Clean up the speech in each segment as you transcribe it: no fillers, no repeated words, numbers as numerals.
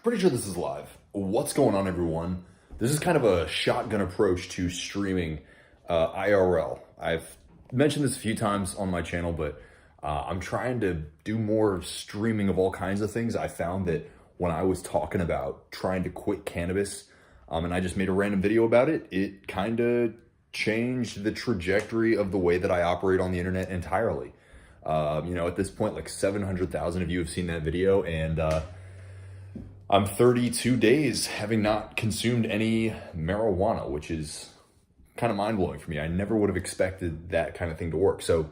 Pretty sure this is live. What's going on, everyone? This is kind of a shotgun approach to streaming IRL. I've mentioned this a few times on my channel, but I'm trying to do more streaming of all kinds of things. I found that when I was talking about trying to quit cannabis, and I just made a random video about it, it kind of changed the trajectory of the way that I operate on the internet entirely. At this point, like 700,000 of you have seen that video, and I'm 32 days having not consumed any marijuana, which is kind of mind-blowing for me. I never would have expected that kind of thing to work. So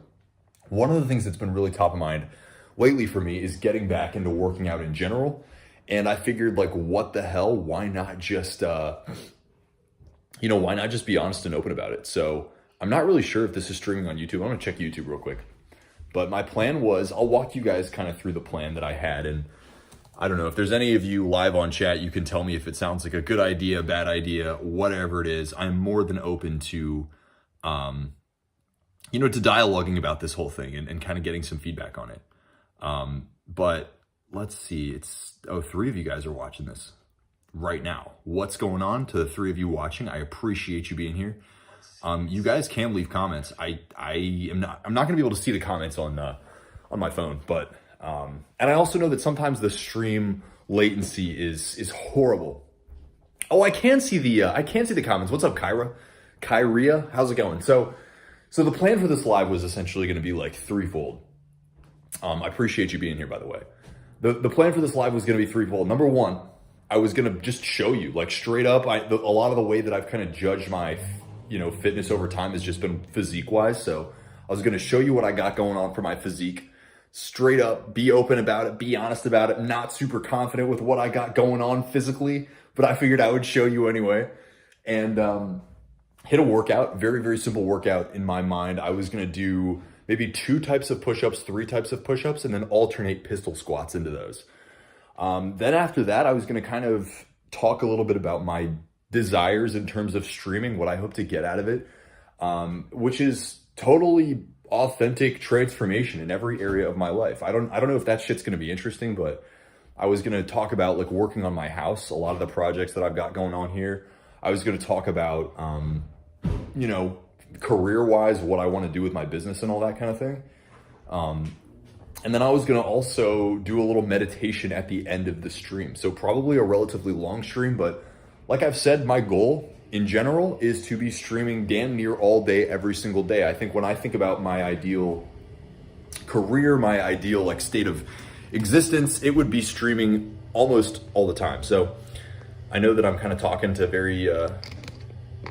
one of the things that's been really top of mind lately for me is getting back into working out in general. And I figured, like, what the hell? Why not just, why not just be honest and open about it? So I'm not really sure if this is streaming on YouTube. I'm gonna check YouTube real quick. But my plan was, I'll walk you guys kind of through the plan that I had. And I don't know, if there's any of you live on chat, you can tell me if it sounds like a good idea, bad idea, whatever it is. I'm more than open to, to dialoguing about this whole thing and kind of getting some feedback on it. But let's see, three of you guys are watching this right now. What's going on to the three of you watching? I appreciate you being here. You guys can leave comments. I'm not gonna be able to see the comments on my phone, but and I also know that sometimes the stream latency is horrible. Oh, I can see the comments. What's up, Kyria? How's it going? So the plan for this live was essentially going to be like threefold. I appreciate you being here, by the way. The plan for this live was going to be threefold. Number one, I was going to just show you, like, straight up. A lot of the way that I've kind of judged my fitness over time has just been physique wise. So I was going to show you what I got going on for my physique. Straight up, be open about it, be honest about it. Not super confident with what I got going on physically, but I figured I would show you anyway. And hit a workout, very, very simple workout in my mind. I was gonna do maybe 2 types of push-ups, 3 types of push-ups, and then alternate pistol squats into those. Then after that, I was gonna kind of talk a little bit about my desires in terms of streaming, what I hope to get out of it, which is totally authentic transformation in every area of my life. I don't know if that shit's going to be interesting, but I was going to talk about, like, working on my house, a lot of the projects that I've got going on here. I was going to talk about, career-wise, what I want to do with my business and all that kind of thing. And then I was going to also do a little meditation at the end of the stream. So probably a relatively long stream, but like I've said, my goal in general is to be streaming damn near all day, every single day. I think when I think about my ideal career, my ideal, like, state of existence, it would be streaming almost all the time. So I know that I'm kind of talking to very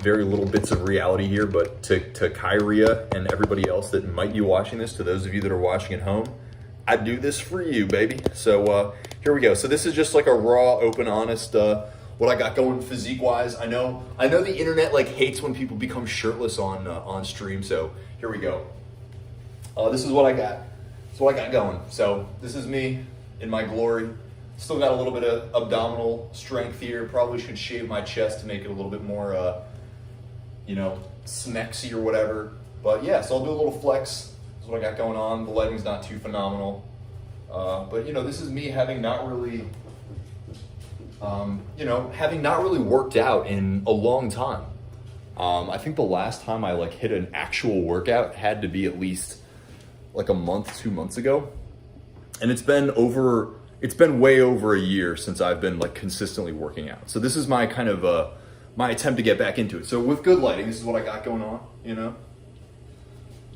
little bits of reality here, but to Kyria and everybody else that might be watching this, to those of you that are watching at home, I do this for you, baby. So here we go. So this is just like a raw, open, honest, what I got going physique wise. I know the internet, like, hates when people become shirtless on stream. So here we go. This is what I got. This is what I got going. So this is me in my glory. Still got a little bit of abdominal strength here. Probably should shave my chest to make it a little bit more, smexy or whatever. But yeah, so I'll do a little flex. This is what I got going on. The lighting's not too phenomenal. But this is me having not really worked out in a long time. I think the last time I, like, hit an actual workout had to be at least like a month, 2 months ago. And it's been way over a year since I've been, like, consistently working out. So this is my kind of, my attempt to get back into it. So with good lighting, this is what I got going on,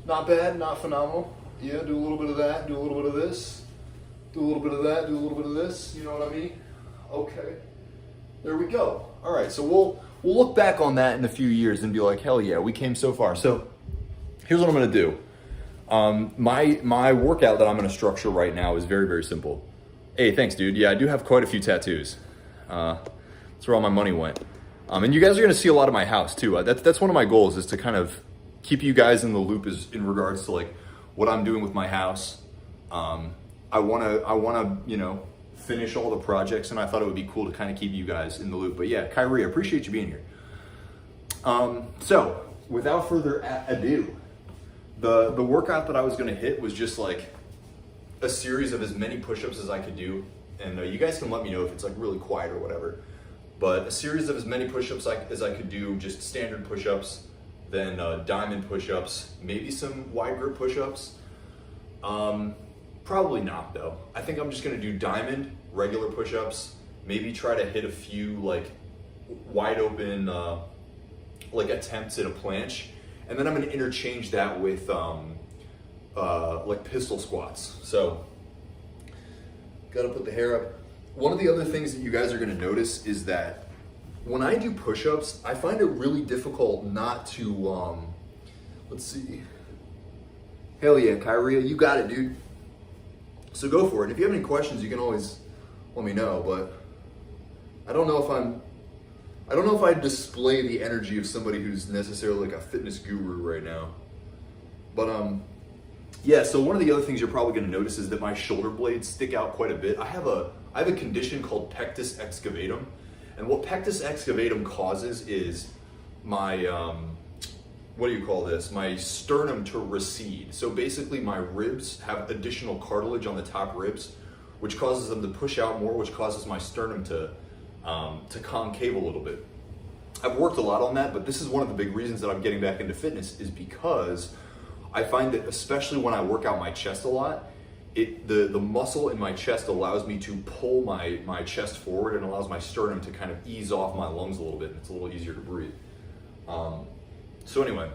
Not bad, not phenomenal. Yeah, do a little bit of that, do a little bit of this, do a little bit of that, do a little bit of this, you know what I mean? Okay, there we go. All right, so we'll look back on that in a few years and be like, hell yeah, we came so far. So here's what I'm gonna do. My workout that I'm gonna structure right now is very, very simple. Hey, thanks, dude. Yeah, I do have quite a few tattoos. That's where all my money went. And you guys are gonna see a lot of my house too. That's one of my goals, is to kind of keep you guys in the loop in regards to, like, what I'm doing with my house. I wanna, finish all the projects, and I thought it would be cool to kind of keep you guys in the loop. But yeah, Kyrie, I appreciate you being here. So without further ado, the workout that I was gonna hit was just like a series of as many push-ups as I could do and you guys can let me know if it's like really quiet or whatever. But a series of as many push-ups as I could do, just standard push-ups, then diamond push-ups, maybe some wide grip push-ups. Probably not though. I think I'm just gonna do diamond, regular push-ups, maybe try to hit a few like wide open like attempts at a planche, and then I'm gonna interchange that with like pistol squats. So gotta put the hair up. One of the other things that you guys are gonna notice is that when I do push-ups, I find it really difficult not to, let's see. Hell yeah, Kyria, you got it, dude. So go for it. If you have any questions, you can always let me know, but I don't know if I display the energy of somebody who's necessarily like a fitness guru right now. But yeah, so one of the other things you're probably gonna notice is that my shoulder blades stick out quite a bit. I have a condition called pectus excavatum, and what pectus excavatum causes is my, what do you call this? My sternum to recede. So basically my ribs have additional cartilage on the top ribs, which causes them to push out more, which causes my sternum to concave a little bit. I've worked a lot on that, but this is one of the big reasons that I'm getting back into fitness, is because I find that especially when I work out my chest a lot, the muscle in my chest allows me to pull my chest forward and allows my sternum to kind of ease off my lungs a little bit, and it's a little easier to breathe. So anyway,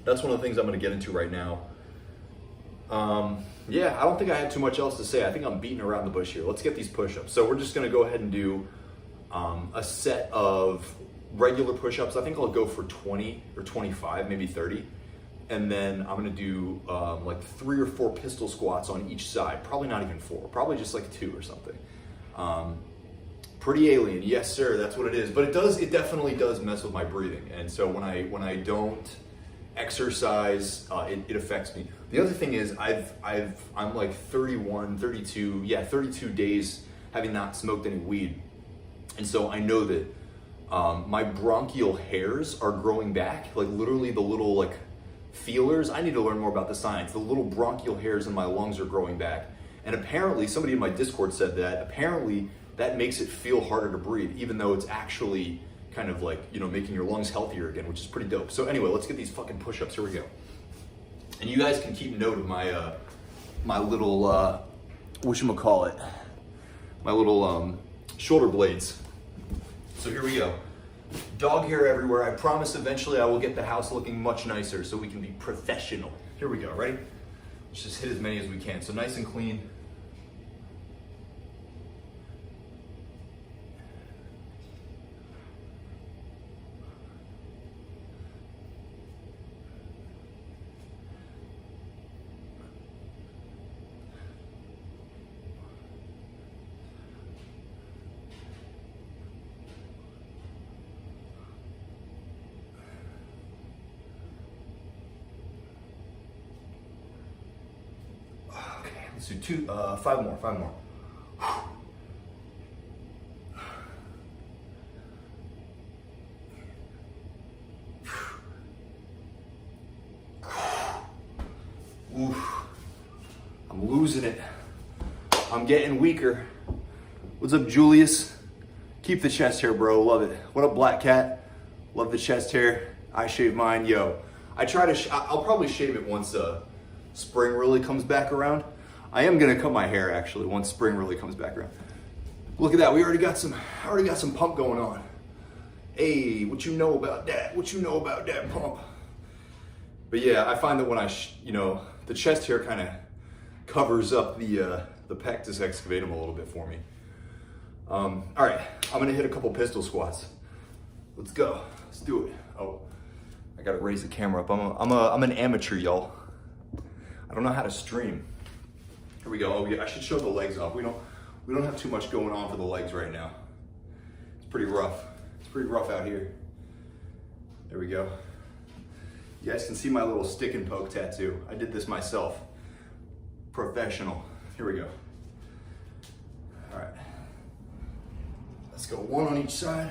that's one of the things I'm gonna get into right now. Yeah, I don't think I had too much else to say. I think I'm beating around the bush here. Let's get these push-ups. So we're just gonna go ahead and do a set of regular push-ups. I think I'll go for 20 or 25, maybe 30. And then I'm gonna do like 3 or 4 pistol squats on each side. Probably not even 4, probably just like 2 or something. Pretty alien, yes sir, that's what it is. But it definitely does mess with my breathing. And so when I don't exercise, it affects me. The other thing is I'm like 32 days having not smoked any weed. And so I know that my bronchial hairs are growing back, like literally the little like feelers. I need to learn more about the science. The little bronchial hairs in my lungs are growing back. And apparently, somebody in my Discord said that apparently that makes it feel harder to breathe, even though it's actually kind of like, you know, making your lungs healthier again, which is pretty dope. So anyway, let's get these fucking push-ups. Here we go. And you guys can keep note of my my little whatchamacallit, my little shoulder blades. So here we go. Dog hair everywhere. I promise eventually I will get the house looking much nicer so we can be professional. Here we go, ready? Let's just hit as many as we can. So nice and clean. Let's do 5 more. Oof. I'm losing it. I'm getting weaker. What's up, Julius? Keep the chest hair, bro. Love it. What up, Black Cat? Love the chest hair. I shave mine. Yo, I try to. I'll probably shave it once spring really comes back around. I am gonna cut my hair actually once spring really comes back around. Look at that, we already got some pump going on. Hey, what you know about that? What you know about that pump? But yeah, I find that when the chest hair kind of covers up the pectus excavatum a little bit for me. All right, I'm gonna hit a couple pistol squats. Let's go, let's do it. Oh, I gotta raise the camera up. I'm an amateur, y'all. I don't know how to stream. Here we go. Oh yeah, I should show the legs off. We don't have too much going on for the legs right now. It's pretty rough. It's pretty rough out here. There we go. You guys can see my little stick and poke tattoo. I did this myself. Professional. Here we go. All right. Let's go 1 on each side.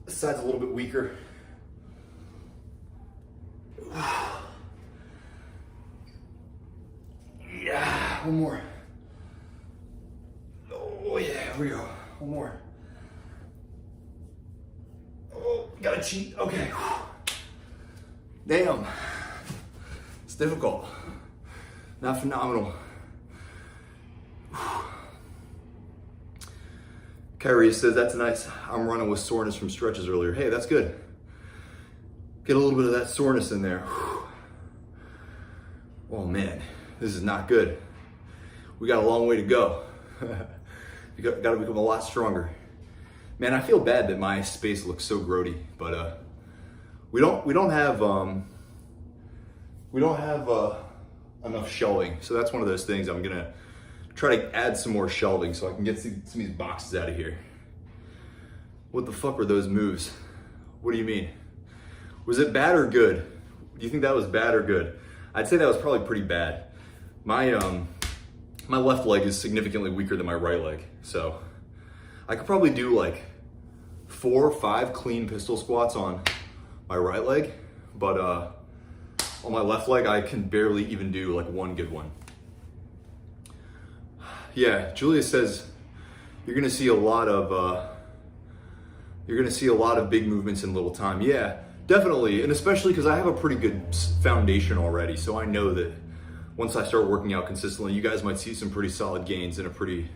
This side's a little bit weaker. Yeah, 1 more. Oh yeah, here we go. One more. Oh, gotta cheat. Okay. Damn. It's difficult. Not phenomenal. Kyrie says, that's nice. I'm running with soreness from stretches earlier. Hey, that's good. Get a little bit of that soreness in there. Oh man, this is not good. We got a long way to go. You got to become a lot stronger. Man, I feel bad that my space looks so grody, but we don't have enough shelving. So that's one of those things I'm gonna try to add some more shelving so I can get some of these boxes out of here. What the fuck were those moves? What do you mean? Was it bad or good? Do you think that was bad or good? I'd say that was probably pretty bad. My my left leg is significantly weaker than my right leg. So I could probably do like 4 or 5 clean pistol squats on my right leg, but on my left leg, I can barely even do like one good one. Yeah, Julia says you're gonna see a lot of big movements in little time. Yeah, definitely, and especially because I have a pretty good foundation already, so I know that once I start working out consistently, you guys might see some pretty solid gains in a pretty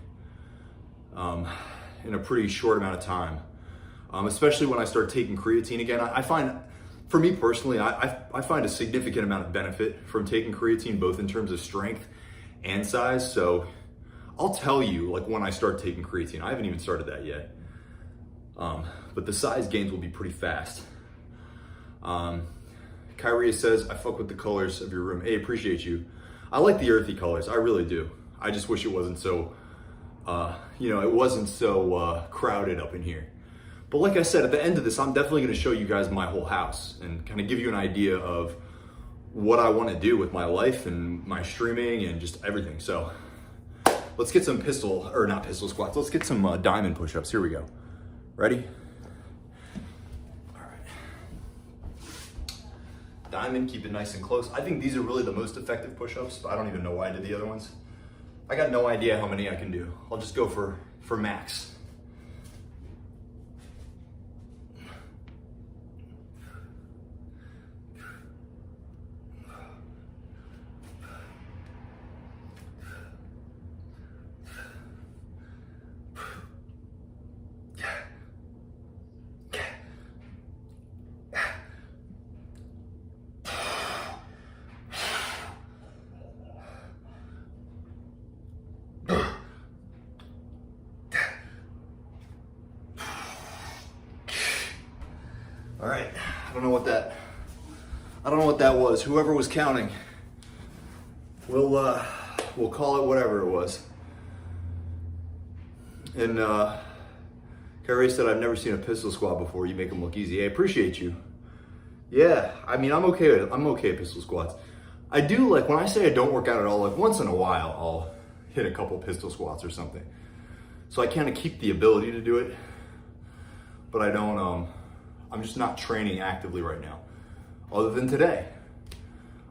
short amount of time. Especially when I start taking creatine again. I find, for me personally, I find a significant amount of benefit from taking creatine, both in terms of strength and size. So I'll tell you, like, when I start taking creatine. I haven't even started that yet. But the size gains will be pretty fast. Kyrie says, I fuck with the colors of your room. Hey, appreciate you. I like the earthy colors, I really do. I just wish it wasn't so, it wasn't so crowded up in here. But like I said, at the end of this, I'm definitely gonna show you guys my whole house and kind of give you an idea of what I wanna do with my life and my streaming and just everything. So let's get some not pistol squats, let's get some diamond push-ups. Here we go. Ready? All right. Diamond, keep it nice and close. I think these are really the most effective push-ups, but I don't even know why I did the other ones. I got no idea how many I can do. I'll just go for max. All right, I don't know what that was. Whoever was counting, we'll call it whatever it was. And Carrie said, I've never seen a pistol squat before. You make them look easy. I appreciate you. Yeah, I mean, I'm okay at pistol squats. I do, like, when I say I don't work out at all, like, once in a while, I'll hit a couple pistol squats or something. So I kind of keep the ability to do it, but I don't, I'm just not training actively right now, other than today.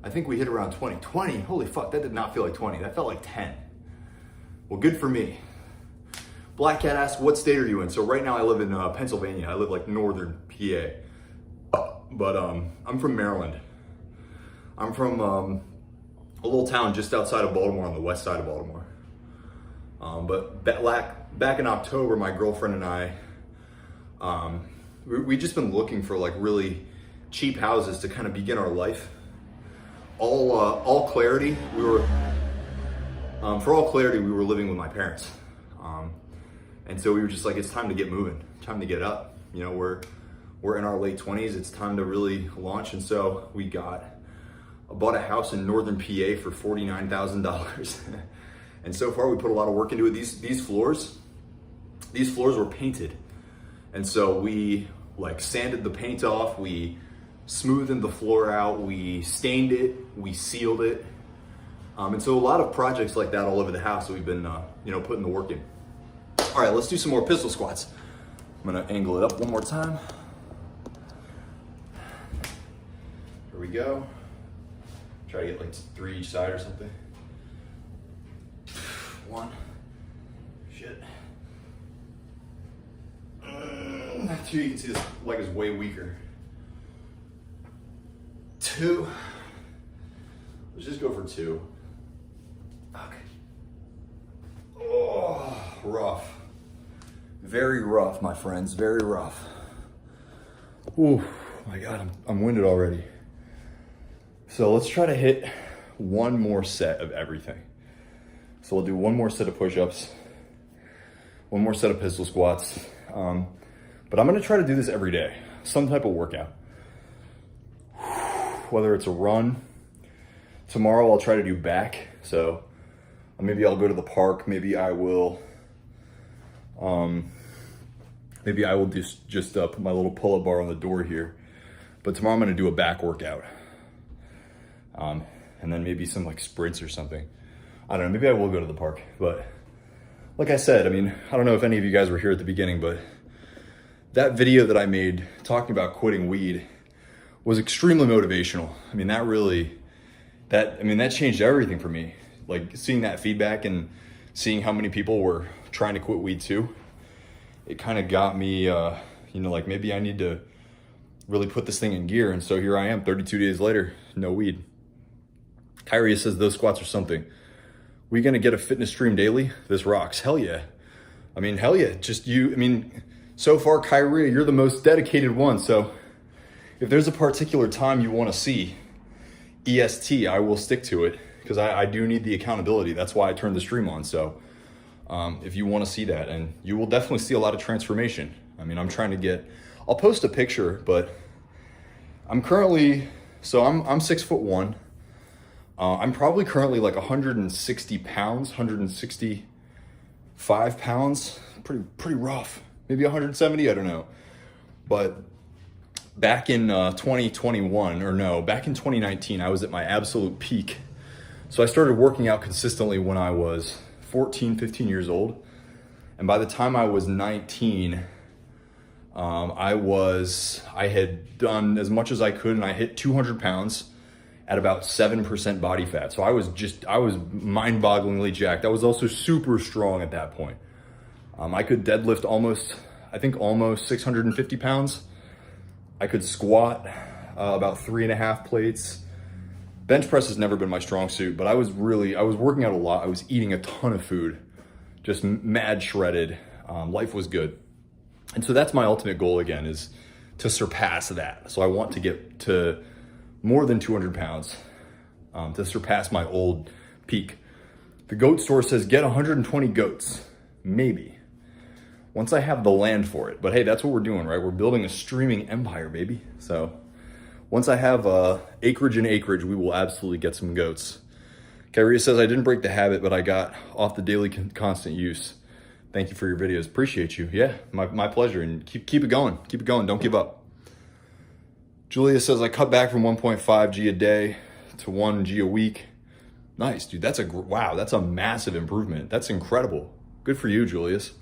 I think we hit around 20. 20, holy fuck, that did not feel like 20. That felt like 10. Well, good for me. Black Cat asked, what state are you in? So right now I live in Pennsylvania. I live like northern PA, but I'm from Maryland. I'm from a little town just outside of Baltimore on the west side of Baltimore. But back in October, my girlfriend and I, we just been looking for like really cheap houses to kind of begin our life. All clarity, we were living with my parents. And so we were just like, it's time to get moving, time to get up. You know, we're in our late 20s, it's time to really launch. And so we bought a house in northern PA for $49,000. And so far we put a lot of work into it. These floors were painted. And so we like sanded the paint off, we smoothed the floor out, we stained it, we sealed it. And so a lot of projects like that all over the house that we've been, putting the work in. All right, let's do some more pistol squats. I'm gonna angle it up one more time. Here we go. Try to get like 3 each side or something. 1, shit, Two, you can see this leg is way weaker. 2. Let's just go for 2. Okay. Oh, rough. Very rough, my friends, very rough. Ooh, my God, I'm winded already. So let's try to hit one more set of everything. So we'll do one more set of push-ups, one more set of pistol squats. But I'm gonna try to do this every day, some type of workout. Whether it's a run, tomorrow I'll try to do back. So maybe I'll go to the park, maybe I will just put my little pull-up bar on the door here. But tomorrow I'm gonna do a back workout. And then maybe some like sprints or something. I don't know, maybe I will go to the park. But like I said, I mean, I don't know if any of you guys were here at the beginning, but that video that I made talking about quitting weed was extremely motivational. I mean, that changed everything for me. Like seeing that feedback and seeing how many people were trying to quit weed too, it kind of got me, like maybe I need to really put this thing in gear. And so here I am 32 days later, no weed. Kyrie says those squats are something. We gonna get a fitness stream daily? This rocks. Hell yeah. I mean, hell yeah. So far, Kyrie, you're the most dedicated one. So if there's a particular time you want to see EST, I will stick to it because I do need the accountability. That's why I turned the stream on. So if you want to see that, and you will definitely see a lot of transformation. I mean, I'll post a picture, but I'm 6'1". I'm probably currently like 160 pounds, 165 pounds, pretty rough. Maybe 170, I don't know. But back in 2019, I was at my absolute peak. So I started working out consistently when I was 14, 15 years old. And by the time I was 19, I had done as much as I could, and I hit 200 pounds at about 7% body fat. So I was mind-bogglingly jacked. I was also super strong at that point. I could deadlift almost 650 pounds. I could squat about 3.5 plates. Bench press has never been my strong suit, but I was working out a lot. I was eating a ton of food, just mad shredded. Life was good. And so that's my ultimate goal again, is to surpass that. So I want to get to more than 200 pounds to surpass my old peak. The goat store says get 120 goats, maybe. Once I have the land for it. But hey, that's what we're doing, right? We're building a streaming empire, baby. So once I have acreage, we will absolutely get some goats. Kyrie says, I didn't break the habit, but I got off the daily constant use. Thank you for your videos. Appreciate you. Yeah, my pleasure. And keep it going. Keep it going. Don't give up. Julia says, I cut back from 1.5 G a day to 1 G a week. Nice, dude. Wow, that's a massive improvement. That's incredible. Good for you, Julius.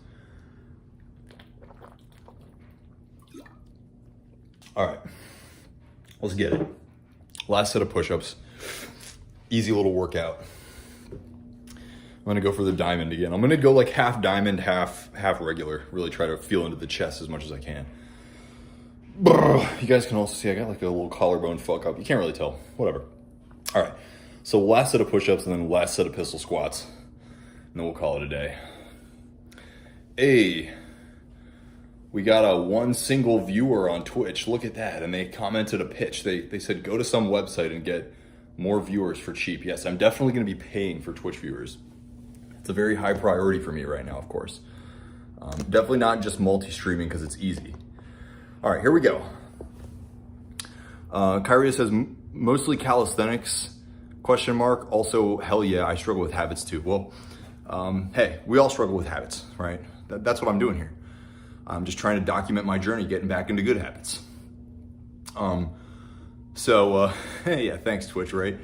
All right, let's get it. Last set of push-ups. Easy little workout. I'm gonna go for the diamond again. I'm gonna go like half diamond, half regular. Really try to feel into the chest as much as I can. You guys can also see I got like a little collarbone fuck up. You can't really tell, whatever. All right, so last set of push-ups and then last set of pistol squats. And then we'll call it a day. Hey, we got a one single viewer on Twitch. Look at that, and they commented a pitch. They said go to some website and get more viewers for cheap. Yes, I'm definitely gonna be paying for Twitch viewers. It's a very high priority for me right now, of course. Definitely not just multi-streaming because it's easy. All right, here we go. Kyrie says, mostly calisthenics, question mark. Also, hell yeah, I struggle with habits too. Well, hey, we all struggle with habits, right? That's what I'm doing here. I'm just trying to document my journey, getting back into good habits. Yeah, thanks Twitch, right?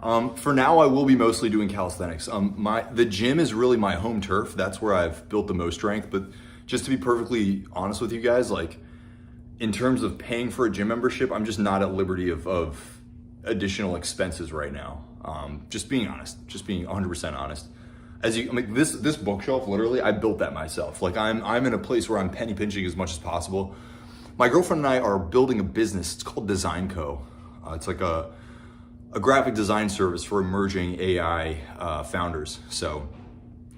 For now, I will be mostly doing calisthenics. The gym is really my home turf. That's where I've built the most strength. But just to be perfectly honest with you guys, like in terms of paying for a gym membership, I'm just not at liberty of additional expenses right now. Just being honest, just being 100% honest. This bookshelf, literally, I built that myself. Like I'm in a place where I'm penny pinching as much as possible. My girlfriend and I are building a business. It's called Design Co. It's like a graphic design service for emerging AI founders. So,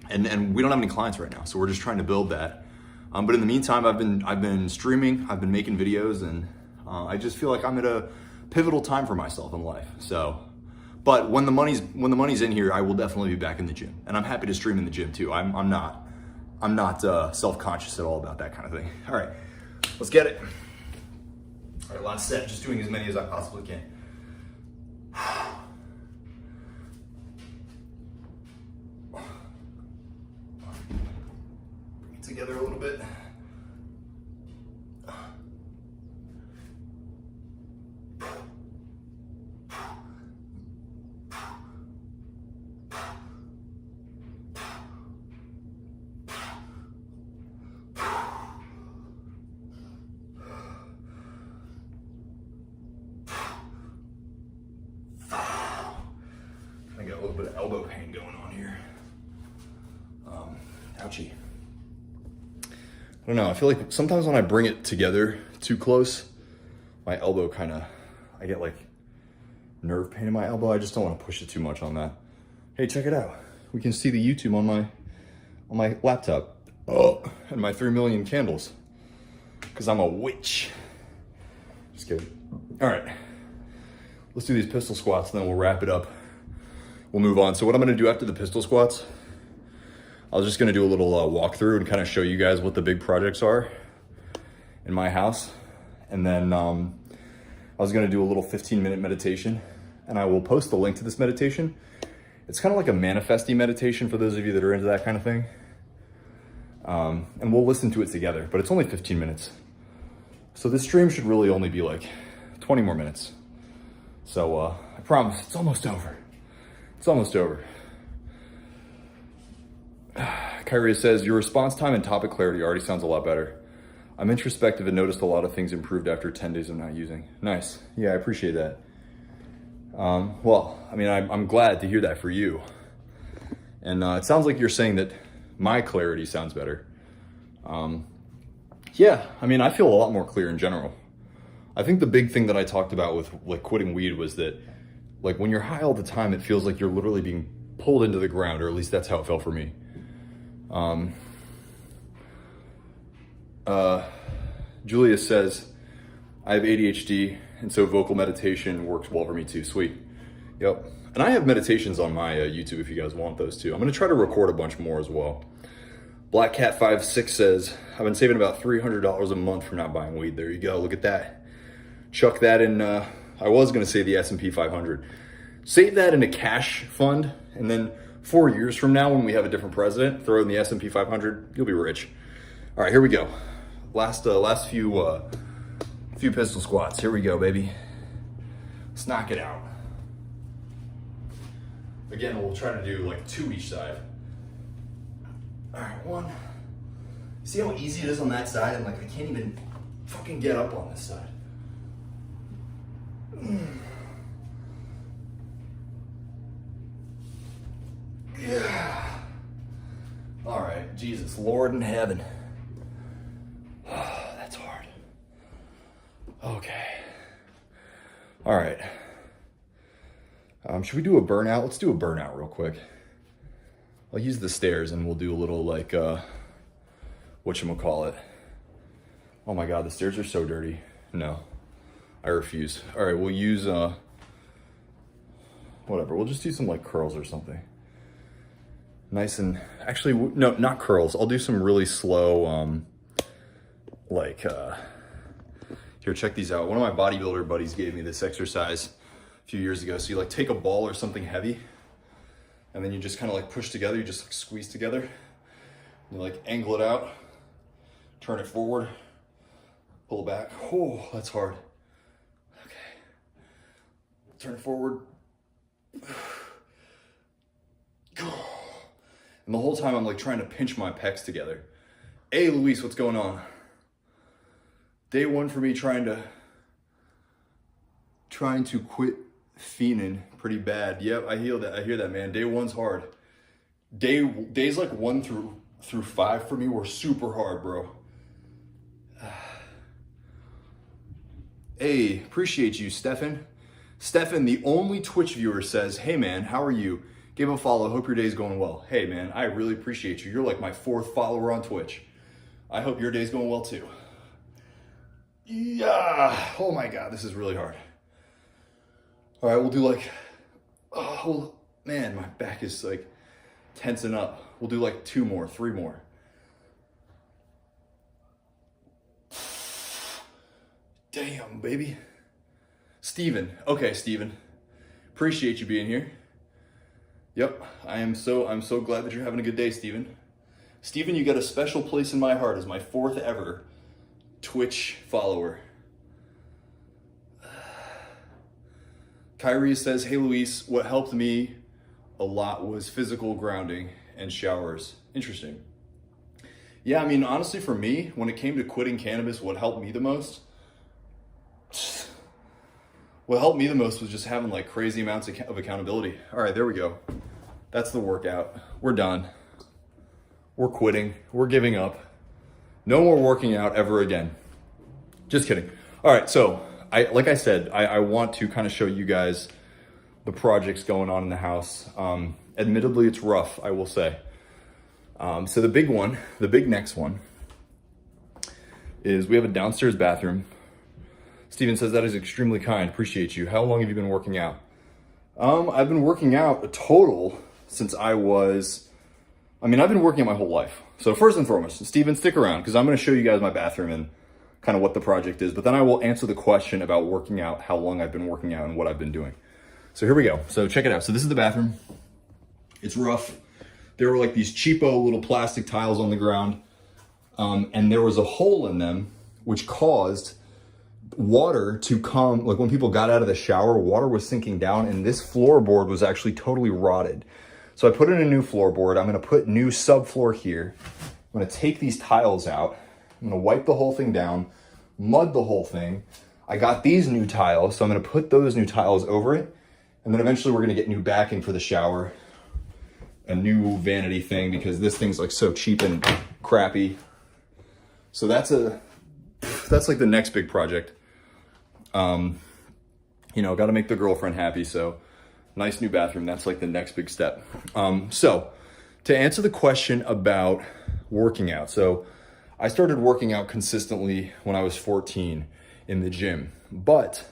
and we don't have any clients right now, so we're just trying to build that. But in the meantime, I've been streaming, I've been making videos, and I just feel like I'm at a pivotal time for myself in life. So, but when the money's in here, I will definitely be back in the gym, and I'm happy to stream in the gym too. I'm not self-conscious at all about that kind of thing. All right, let's get it. All right, last set, just doing as many as I possibly can. Bring it together a little bit. I got a little bit of elbow pain going on here. Ouchie. I don't know, I feel like sometimes when I bring it together too close, my elbow I get like nerve pain in my elbow. I just don't want to push it too much on that. Hey, check it out. We can see the YouTube on my laptop. Oh, and my 3 million candles. Because I'm a witch. Just kidding. All right, let's do these pistol squats and then we'll wrap it up. We'll move on. So what I'm gonna do after the pistol squats, I was just gonna do a little walkthrough and kind of show you guys what the big projects are in my house. And then I was gonna do a little 15-minute meditation, and I will post the link to this meditation. It's kind of like a manifesting meditation for those of you that are into that kind of thing. And we'll listen to it together, but it's only 15 minutes. So this stream should really only be like 20 more minutes. So I promise, it's almost over. It's almost over. Kyrie says, your response time and topic clarity already sounds a lot better. I'm introspective and noticed a lot of things improved after 10 days of not using. Nice. Yeah, I appreciate that. Well, I mean, I'm glad to hear that for you. And it sounds like you're saying that my clarity sounds better. Yeah, I mean, I feel a lot more clear in general. I think the big thing that I talked about with like quitting weed was that like when you're high all the time, it feels like you're literally being pulled into the ground, or at least that's how it felt for me. Julia says, I have ADHD, and so vocal meditation works well for me too. Sweet. Yep. And I have meditations on my YouTube if you guys want those too. I'm going to try to record a bunch more as well. Black Cat 56 says, I've been saving about $300 a month from not buying weed. There you go. Look at that. Chuck that in, I was going to say the S&P 500. Save that in a cash fund, and then 4 years from now when we have a different president, throw in the S&P 500, you'll be rich. All right, here we go. Last few pistol squats. Here we go, baby. Let's knock it out. Again, we'll try to do like 2 each side. All right, 1. See how easy it is on that side? And like, I can't even fucking get up on this side. Yeah. All right, Jesus, Lord in heaven. Oh, that's hard. Okay. All right. Should we do a burnout? Let's do a burnout real quick. I'll use the stairs and we'll do a little like, whatchamacallit. Oh my God, the stairs are so dirty. No, I refuse. All right, we'll use, whatever. We'll just do some like curls or something. Nice and, actually, no, not curls. I'll do some really slow, here, check these out. One of my bodybuilder buddies gave me this exercise a few years ago. So you like take a ball or something heavy, and then you just kind of like push together, you just like squeeze together. You like angle it out, turn it forward, pull it back. Oh, that's hard. Okay. Turn it forward. And the whole time I'm like trying to pinch my pecs together. Hey, Luis, what's going on? Day 1 for me trying to quit fiending pretty bad. Yep, I hear that, man. Day 1's hard. Days like 1 through 5 for me were super hard, bro. Hey, appreciate you, Stefan. Stefan, the only Twitch viewer, says, hey man, how are you? Give a follow, hope your day's going well. Hey man, I really appreciate you. You're like my 4th follower on Twitch. I hope your day's going well too. Yeah, oh my God, this is really hard. All right, we'll do like, oh man, my back is like tensing up. We'll do like 2 more, 3 more. Damn, baby. Steven. Okay, Steven. Appreciate you being here. Yep, I'm so glad that you're having a good day, Steven. Steven, you got a special place in my heart as my 4th ever Twitch follower. Kyrie says, hey Luis, what helped me a lot was physical grounding and showers. Interesting. Yeah, I mean, honestly, for me, when it came to quitting cannabis, what helped me the most was just having like crazy amounts of accountability. All right, there we go. That's the workout. We're done. We're quitting. We're giving up. No more working out ever again. Just kidding. All right, so like I said, I want to kind of show you guys the projects going on in the house. Admittedly, it's rough, I will say. So the big next one is we have a downstairs bathroom. Steven says, that is extremely kind. Appreciate you. How long have you been working out? I've been working out a total since I've been working out my whole life. So first and foremost, Steven, stick around because I'm going to show you guys my bathroom and kind of what the project is. But then I will answer the question about working out, how long I've been working out and what I've been doing. So here we go. So check it out. So this is the bathroom. It's rough. There were like these cheapo little plastic tiles on the ground. And there was a hole in them, which caused water to come, like when people got out of the shower, water was sinking down and this floorboard was actually totally rotted. So I put in a new floorboard. I'm gonna put new subfloor here. I'm gonna take these tiles out. I'm gonna wipe the whole thing down, mud the whole thing. I got these new tiles, so I'm gonna put those new tiles over it. And then eventually we're gonna get new backing for the shower, a new vanity thing because this thing's like so cheap and crappy. So that's like the next big project. Got to make the girlfriend happy. So nice new bathroom. That's like the next big step. So to answer the question about working out. So I started working out consistently when I was 14 in the gym, but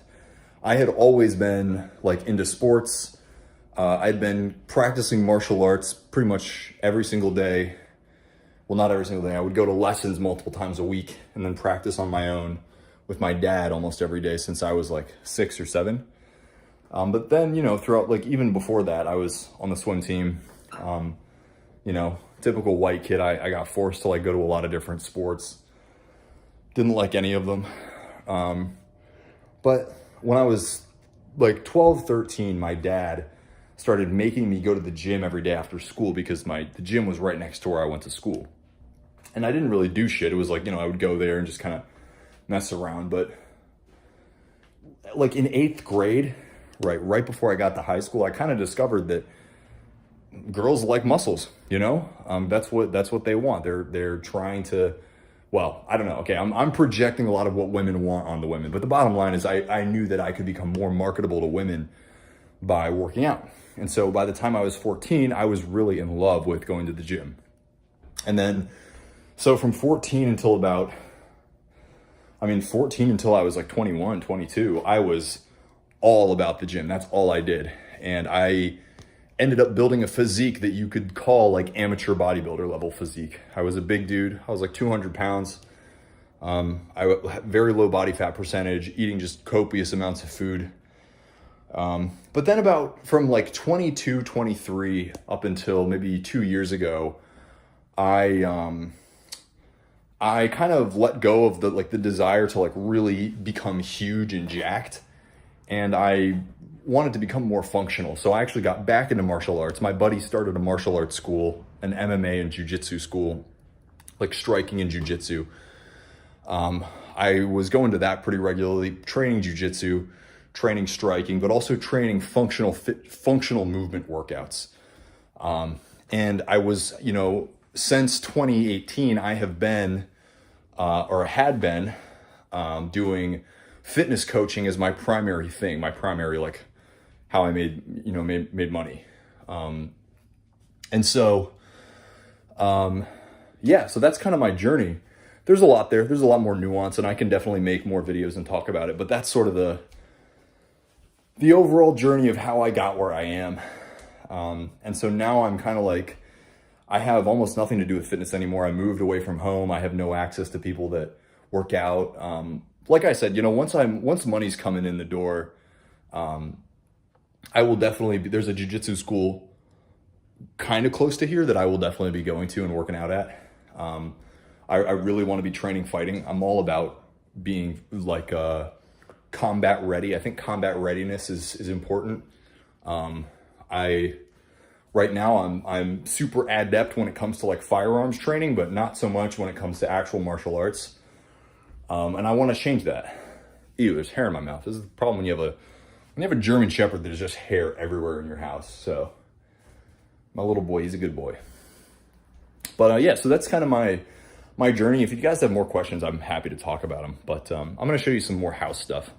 I had always been like into sports. I'd been practicing martial arts pretty much every single day. Well, not every single day. I would go to lessons multiple times a week and then practice on my own with my dad almost every day since I was like 6 or 7. But then, throughout, like even before that, I was on the swim team. Typical white kid. I got forced to like go to a lot of different sports. Didn't like any of them. But when I was like 12, 13, my dad started making me go to the gym every day after school because the gym was right next to where I went to school. And I didn't really do shit. It was like, I would go there and just kind of mess around. But like in 8th grade, right before I got to high school, I kind of discovered that girls like muscles, that's what they want. They're trying to, well, I don't know. Okay. I'm projecting a lot of what women want on the women, but the bottom line is I knew that I could become more marketable to women by working out. And so by the time I was 14, I was really in love with going to the gym. And then, so from 14 until I was like 21, 22, I was all about the gym. That's all I did. And I ended up building a physique that you could call like amateur bodybuilder level physique. I was a big dude. I was like 200 pounds. I had very low body fat percentage, eating just copious amounts of food. But then from like 22, 23 up until maybe 2 years ago, I kind of let go of the desire to like really become huge and jacked. And I wanted to become more functional. So I actually got back into martial arts. My buddy started a martial arts school, an MMA and jiu-jitsu school, like striking and jiu-jitsu. I was going to that pretty regularly, training jiu-jitsu, training striking, but also training functional movement workouts. And I was, since 2018, I have been, or had been, doing fitness coaching as my primary thing, my primary, like, how I made money. And so, yeah, so that's kind of my journey. There's a lot there. There's a lot more nuance, and I can definitely make more videos and talk about it, but that's sort of the overall journey of how I got where I am. And so now I'm kind of like, I have almost nothing to do with fitness anymore. I moved away from home. I have no access to people that work out. Like I said, once money's coming in the door, I will definitely be, there's a jiu-jitsu school kind of close to here that I will definitely be going to and working out at. I really want to be training fighting. I'm all about being like combat ready. I think combat readiness is important. Right now I'm super adept when it comes to like firearms training, but not so much when it comes to actual martial arts. And I want to change that. Ew, there's hair in my mouth. This is the problem when you have a German Shepherd, there's just hair everywhere in your house. So my little boy, he's a good boy. But yeah, so that's kind of my journey. If you guys have more questions, I'm happy to talk about them. But I'm going to show you some more house stuff.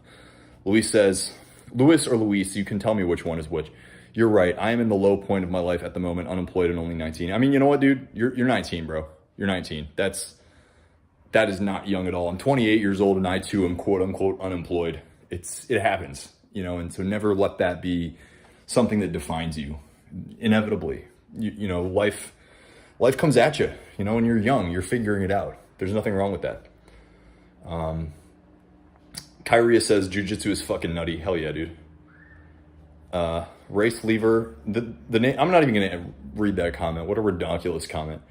Luis says, Luis or Luis, you can tell me which one is which. You're right. I am in the low point of my life at the moment, unemployed and only 19. I mean, you know what, dude? You're 19, bro. You're 19. That is not young at all. I'm 28 years old and I too am quote unquote unemployed. It happens, and so never let that be something that defines you. Inevitably, life comes at you, when you're young, you're figuring it out. There's nothing wrong with that. Kyria says jiu-jitsu is fucking nutty. Hell yeah, dude. Race lever, the name, I'm not even gonna read that comment. What a ridiculous comment.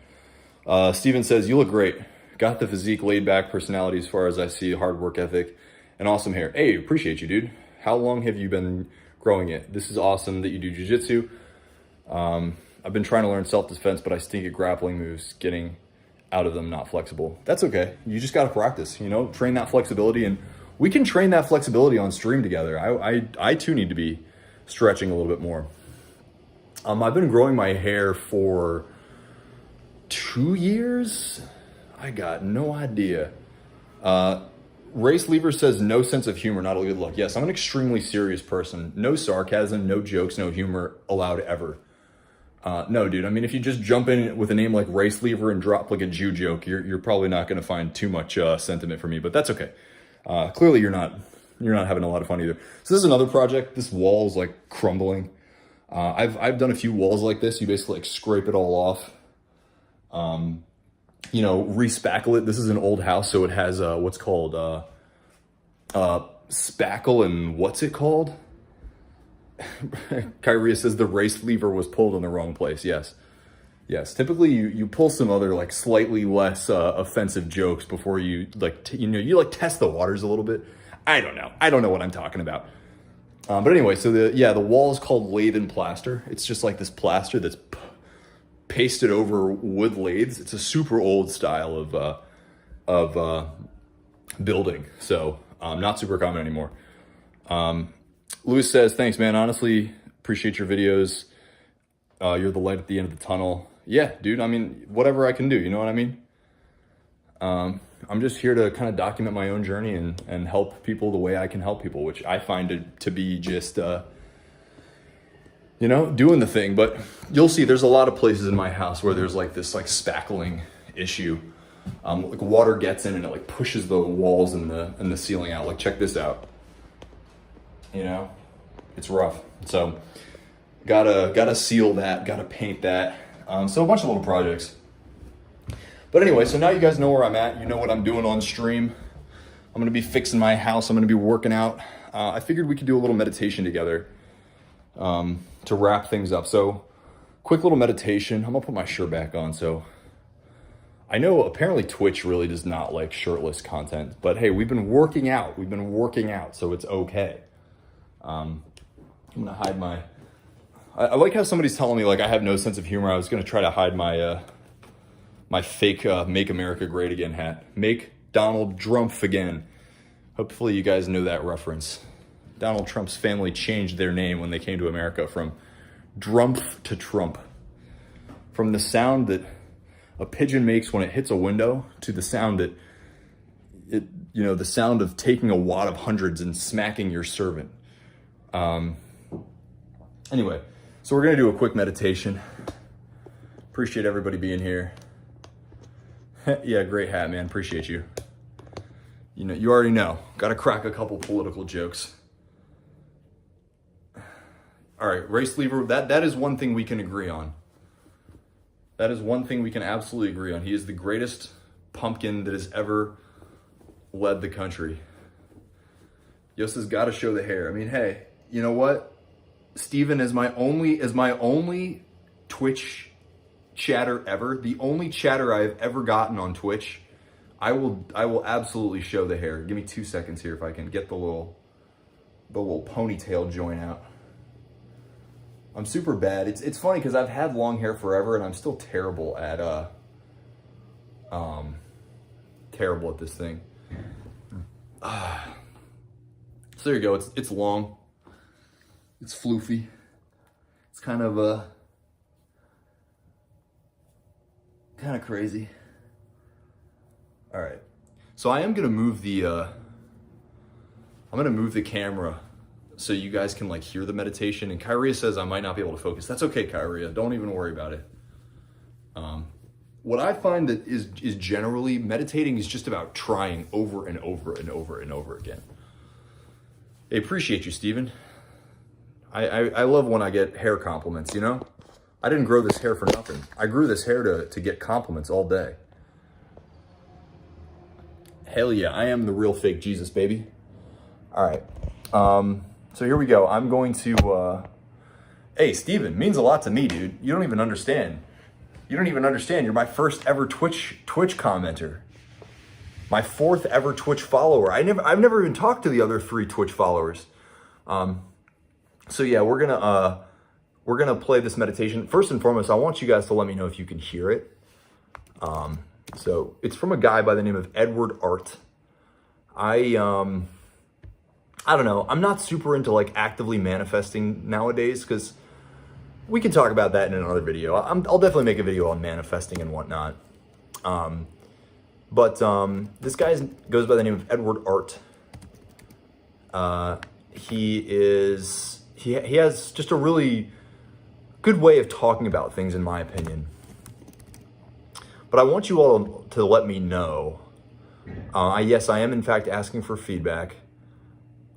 Steven says, you look great. Got the physique, laid back personality as far as I see, hard work ethic, and awesome hair. Hey, appreciate you, dude. How long have you been growing it? This is awesome that you do jiu-jitsu. I've been trying to learn self-defense, but I stink at grappling moves, getting out of them not flexible. That's okay. You just got to practice, train that flexibility, and we can train that flexibility on stream together. I too need to be stretching a little bit more. I've been growing my hair for 2 years. I got no idea. Race Lever says no sense of humor, not a good look. Yes, I'm an extremely serious person. No sarcasm, no jokes, no humor allowed ever. No, dude. I mean, if you just jump in with a name like Race Lever and drop like a Jew joke, you're probably not going to find too much sentiment from me. But that's okay. Clearly, you're not having a lot of fun either. So this is another project. This wall is like crumbling. I've done a few walls like this. You basically like scrape it all off. Respackle it. This is an old house, so it has what's called spackle, and what's it called? Kyria says the race lever was pulled in the wrong place. Yes. Typically, you pull some other like slightly less offensive jokes before you you test the waters a little bit. I don't know what I'm talking about. But anyway, so the wall is called lathe and plaster. It's just like this plaster that's pasted over wood lathes. It's a super old style of building, so not super common anymore. Lewis says, thanks, man. Honestly, appreciate your videos. You're the light at the end of the tunnel. Yeah, dude. I mean, whatever I can do, you know what I mean? I'm just here to kind of document my own journey and help people the way I can help people, which I find it to be just, doing the thing. But you'll see there's a lot of places in my house where there's like this like spackling issue. Like water gets in and it like pushes the walls and the ceiling out. Like, check this out. It's rough. So gotta seal that, gotta paint that. So a bunch of little projects. But anyway, so now you guys know where I'm at. You know what I'm doing on stream. I'm going to be fixing my house. I'm going to be working out. I figured we could do a little meditation together to wrap things up. So quick little meditation. I'm going to put my shirt back on. So I know apparently Twitch really does not like shirtless content. But hey, we've been working out. So it's okay. I'm going to hide my... I like how somebody's telling me like I have no sense of humor. I was going to try to hide my... my fake Make America Great Again hat. Make Donald Trump again. Hopefully you guys know that reference. Donald Trump's family changed their name when they came to America from Drumpf to Trump. From the sound that a pigeon makes when it hits a window to the sound that the sound of taking a wad of hundreds and smacking your servant. Anyway, so we're gonna do a quick meditation. Appreciate everybody being here. Yeah, great hat, man. Appreciate you. You already know. Got to crack a couple political jokes. All right, race lever. That is one thing we can agree on. That is one thing we can absolutely agree on. He is the greatest pumpkin that has ever led the country. Yos has got to show the hair. I mean, hey, you know what? Steven is my only Twitch chatter ever. The only chatter I've ever gotten on Twitch. I will absolutely show the hair. Give me 2 seconds here if I can get the little ponytail joint out. I'm super bad. It's funny because I've had long hair forever and I'm still terrible at this thing. So there you go. It's long. It's floofy. It's kind of crazy. All right. So I am gonna move the camera so you guys can like hear the meditation. And Kyria says I might not be able to focus. That's okay, Kyria. Don't even worry about it. What I find that is generally meditating is just about trying over and over and over and over again. I appreciate you, Steven. I love when I get hair compliments, you know? I didn't grow this hair for nothing. I grew this hair to get compliments all day. Hell yeah, I am the real fake Jesus, baby. All right. So here we go. I'm going to, hey, Steven, means a lot to me, dude. You don't even understand. You don't even understand. You're my first ever Twitch commenter. My 4th ever Twitch follower. I've never even talked to the other 3 Twitch followers. So yeah, we're gonna play this meditation. First and foremost, I want you guys to let me know if you can hear it. So it's from a guy by the name of Edward Art. I don't know. I'm not super into like actively manifesting nowadays because we can talk about that in another video. I'll definitely make a video on manifesting and whatnot. But this guy goes by the name of Edward Art. He has just a really good way of talking about things, in my opinion. But I want you all to let me know. Yes, I am in fact asking for feedback.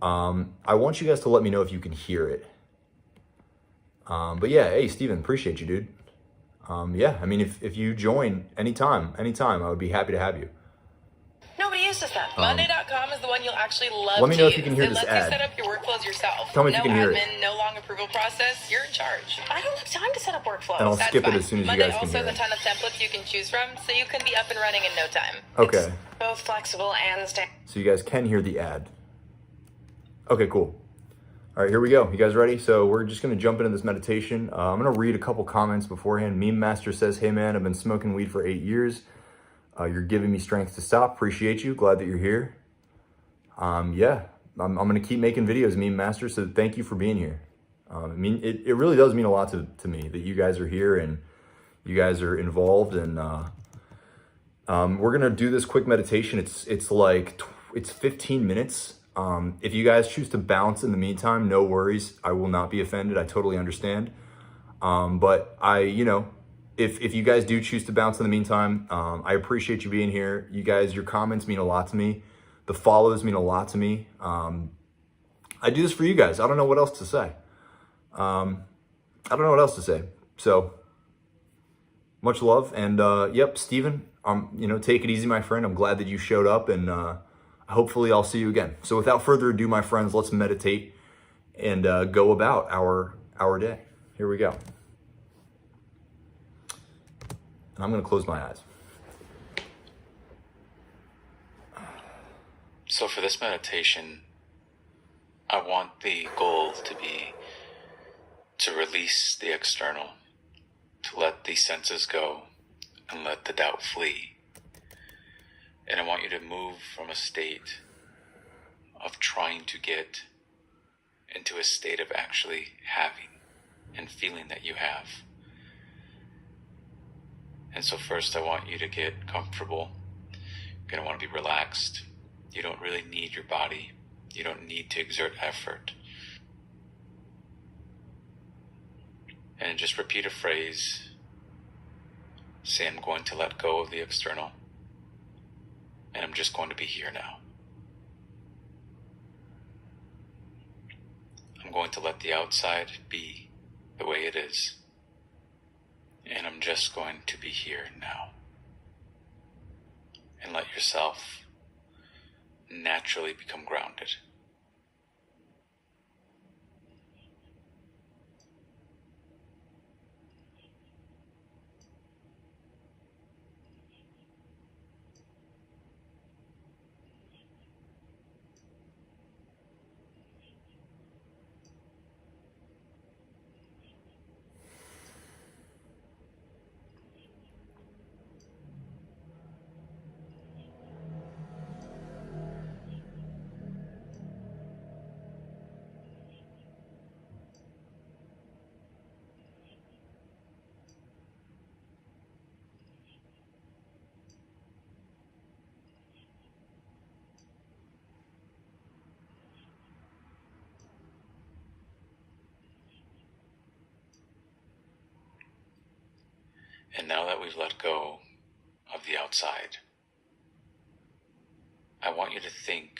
I want you guys to let me know if you can hear it. But yeah, hey, Steven, appreciate you, dude. Yeah, I mean, if you join anytime, I would be happy to have you. Nobody uses that. Monday.com is the one you'll actually love. Let me know to if you can hear use. this It lets ad. you set up your workflows yourself. Tell me if you can hear it. No long approval process. You're in charge. I don't have time to set up workflows. And I'll skip it as soon as you guys can hear Monday also has a it. ton of templates you can choose from, so you can be up and running in no time. Okay. It's both flexible and So you guys can hear the ad. Okay, cool. All right, here we go. You guys ready? So we're just gonna jump into this meditation. I'm gonna read a couple comments beforehand. Meme Master says, hey man, I've been smoking weed for 8 years. You're giving me strength to stop. Appreciate you. Glad that you're here. Yeah, I'm gonna keep making videos, Meme Master, so thank you for being here. I mean, it really does mean a lot to me that you guys are here and you guys are involved. And we're gonna do this quick meditation. It's 15 minutes. If you guys choose to bounce in the meantime, no worries. I will not be offended. I totally understand. But if you guys do choose to bounce in the meantime, I appreciate you being here. You guys, your comments mean a lot to me. The follows mean a lot to me. I do this for you guys. I don't know what else to say. So much love. And yep, Steven, take it easy, my friend. I'm glad that you showed up, and hopefully I'll see you again. So without further ado, my friends, let's meditate and go about our day. Here we go. And I'm going to close my eyes. So for this meditation, I want the goal to be to release the external, to let the senses go and let the doubt flee. And I want you to move from a state of trying to get into a state of actually having and feeling that you have. And so first I want you to get comfortable. You're going to want to be relaxed. You don't really need your body. You don't need to exert effort. And just repeat a phrase. Say, I'm going to let go of the external, and I'm just going to be here now. I'm going to let the outside be the way it is, and I'm just going to be here now. And let yourself naturally become grounded. And now that we've let go of the outside, I want you to think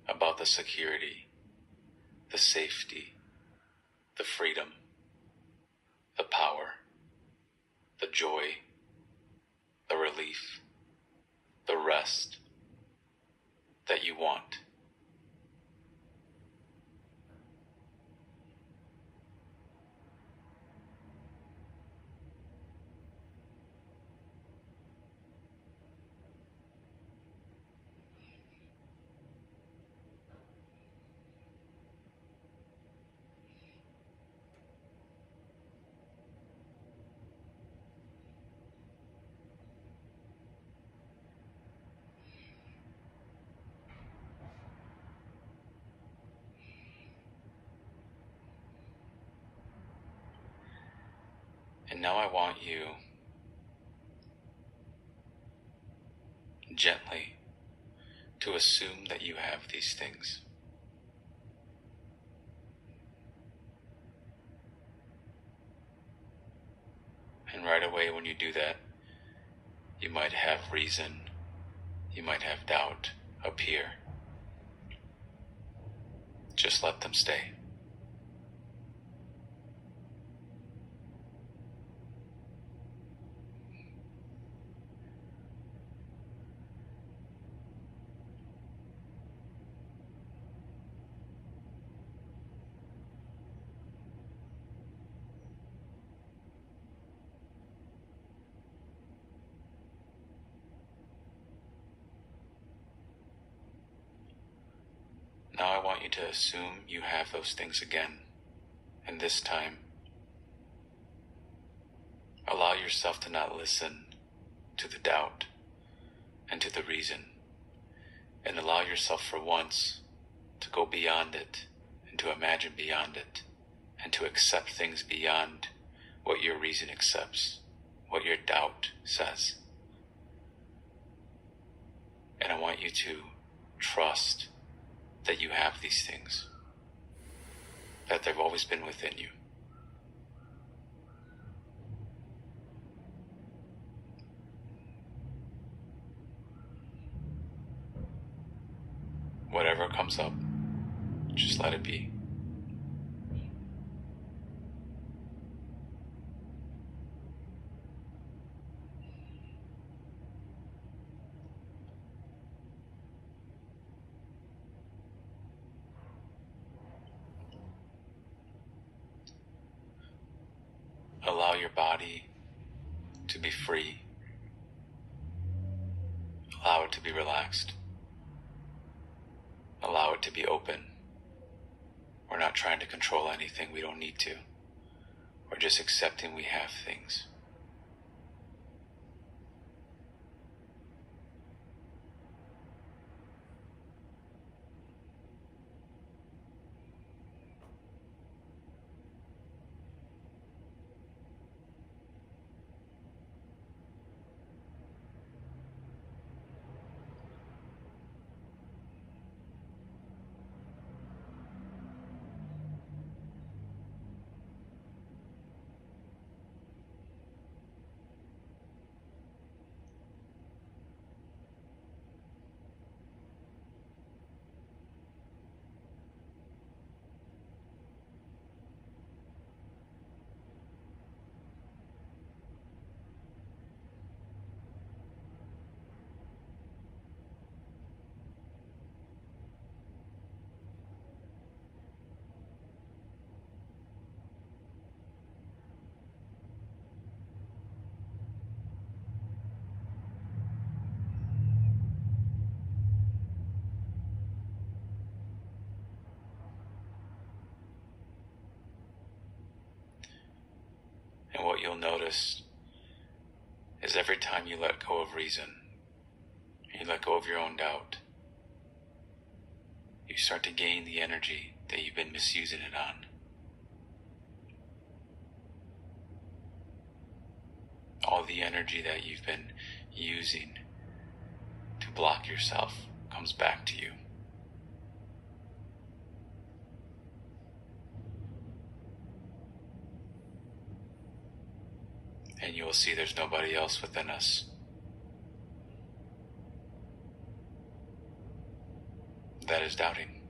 about the security, the safety, the freedom, the power, the joy, the relief, the rest that you want. And now I want you gently to assume that you have these things. And right away when you do that, you might have reason, you might have doubt appear. Just let them stay. Now I want you to assume you have those things again, and this time, allow yourself to not listen to the doubt and to the reason, and allow yourself for once to go beyond it and to imagine beyond it and to accept things beyond what your reason accepts, what your doubt says. And I want you to trust that you have these things, that they've always been within you. Whatever comes up, just let it be. Allow your body to be free. Allow it to be relaxed. Allow it to be open. We're not trying to control anything. We don't need to. We're just accepting we have things. And what you'll notice is every time you let go of reason, you let go of your own doubt, you start to gain the energy that you've been misusing it on. All the energy that you've been using to block yourself comes back to you. And you will see there's nobody else within us that is doubting.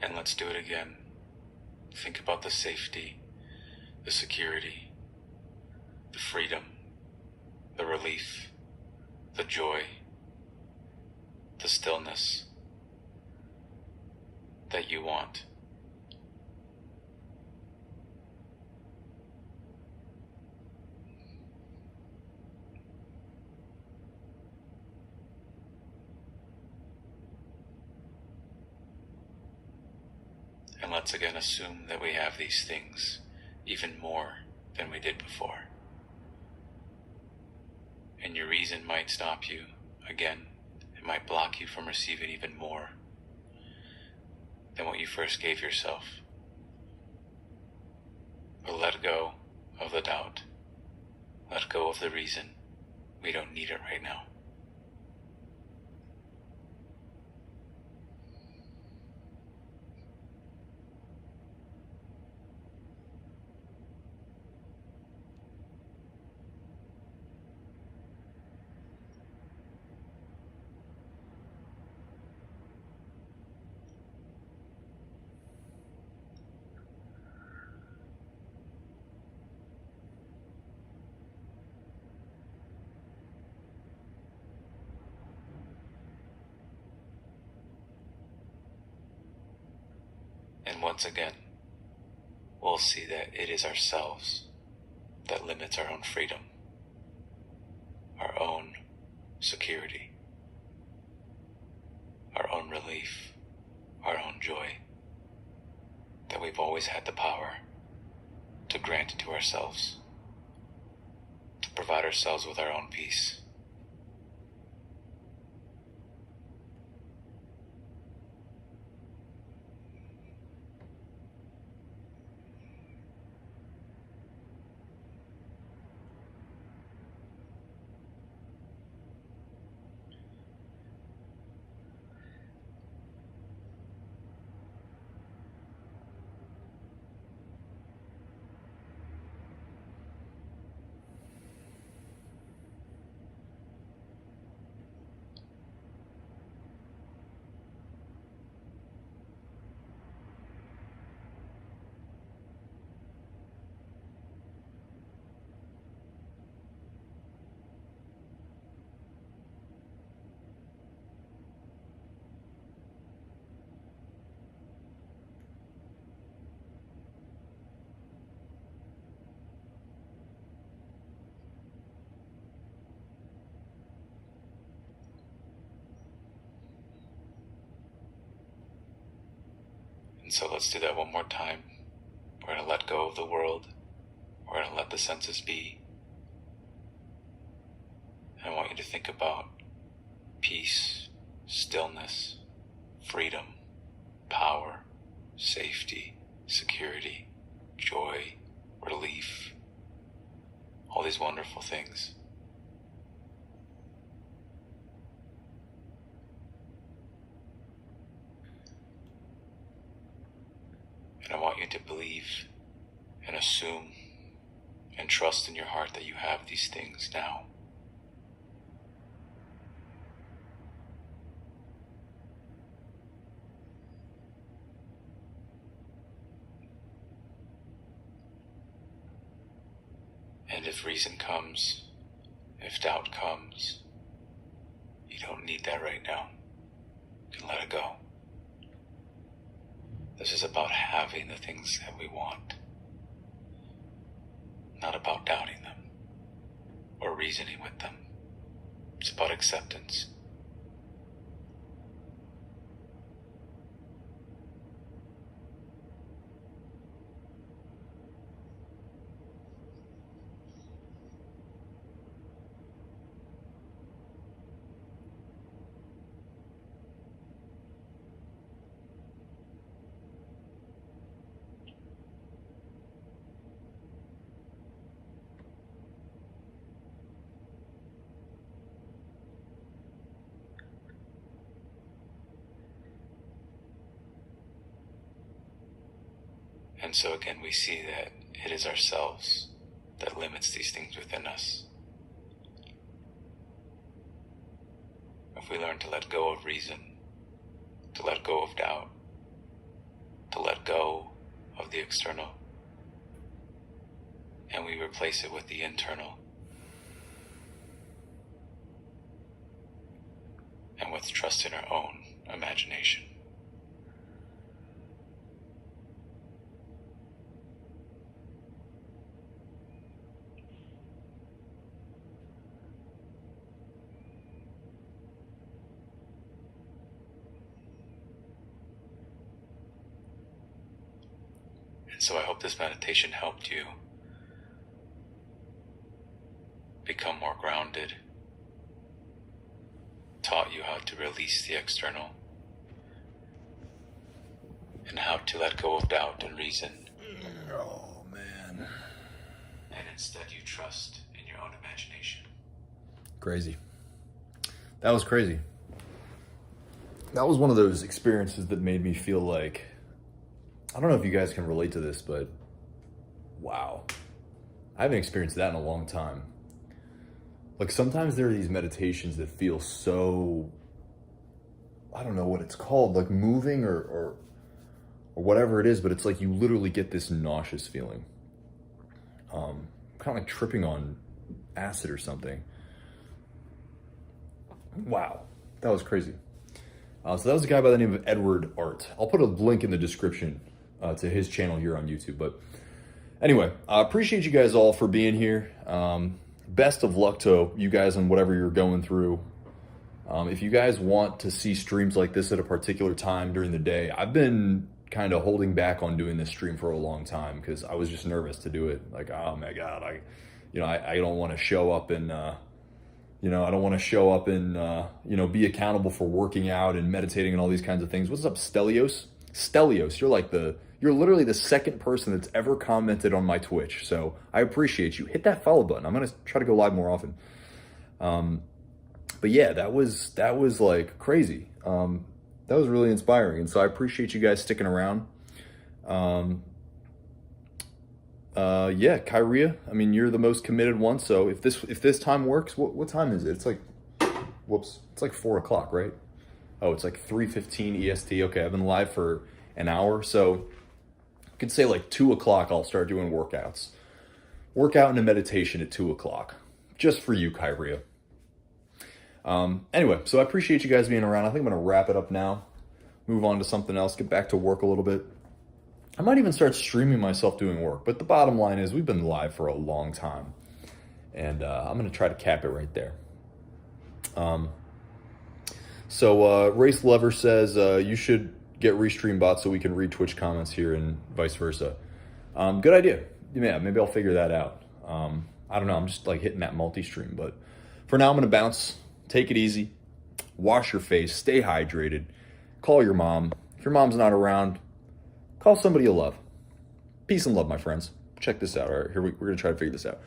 And let's do it again. Think about the safety, the security, the freedom, the relief, the joy, the stillness that you want. And let's again assume that we have these things even more than we did before. And your reason might stop you. Again, it might block you from receiving even more than what you first gave yourself. But let go of the doubt. Let go of the reason. We don't need it right now. And once again, we'll see that it is ourselves that limits our own freedom, our own security, our own relief, our own joy, that we've always had the power to grant to ourselves, to provide ourselves with our own peace. And so let's do that one more time. We're going to let go of the world. We're going to let the senses be. And I want you to think about peace, stillness, freedom, power, safety, security, joy, relief, all these wonderful things. and assume and trust in your heart that you have these things now. And if reason comes, if doubt comes, you don't need that right now. You can let it go. This is about having the things that we want, not about doubting them or reasoning with them. It's about acceptance. And so again, we see that it is ourselves that limits these things within us. If we learn to let go of reason, to let go of doubt, to let go of the external, and we replace it with the internal, and with trust in our own imagination. So I hope this meditation helped you become more grounded, taught you how to release the external, and how to let go of doubt and reason. Oh, man. And instead you trust in your own imagination. Crazy. That was crazy. That was one of those experiences that made me feel like, I don't know if you guys can relate to this, but wow. I haven't experienced that in a long time. Like sometimes there are these meditations that feel so, I don't know what it's called, like moving or whatever it is, but it's like you literally get this nauseous feeling. Kind of like tripping on acid or something. Wow, that was crazy. So that was a guy by the name of Edward Art. I'll put a link in the description to his channel here on YouTube. But anyway, I appreciate you guys all for being here. Best of luck to you guys on whatever you're going through. If you guys want to see streams like this at a particular time during the day, I've been kind of holding back on doing this stream for a long time because I was just nervous to do it. Like, oh my God, I don't want to show up and, I don't want to show up and, be accountable for working out and meditating and all these kinds of things. What's up, Stelios? Stelios, you're literally the second person that's ever commented on my Twitch. So I appreciate you. Hit that follow button. I'm going to try to go live more often. But yeah, that was like crazy. That was really inspiring. And so I appreciate you guys sticking around. Kyria, I mean, you're the most committed one. So if this time works, what time is it? It's like, it's like 4 o'clock, right? Oh, it's like 3:15 EST. Okay, I've been live for an hour. So I could say like 2 o'clock, I'll start doing workouts. Workout and a meditation at 2 o'clock. Just for you, Kyria. Anyway, so I appreciate you guys being around. I think I'm going to wrap it up now. Move on to something else. Get back to work a little bit. I might even start streaming myself doing work. But the bottom line is we've been live for a long time. And I'm going to try to cap it right there. Race Lover says you should get Restream bots so we can read Twitch comments here and vice versa. Good idea. Yeah, maybe I'll figure that out. I don't know. I'm just like hitting that multi-stream. But for now, I'm going to bounce. Take it easy. Wash your face. Stay hydrated. Call your mom. If your mom's not around, call somebody you love. Peace and love, my friends. Check this out. All right, here we're going to try to figure this out.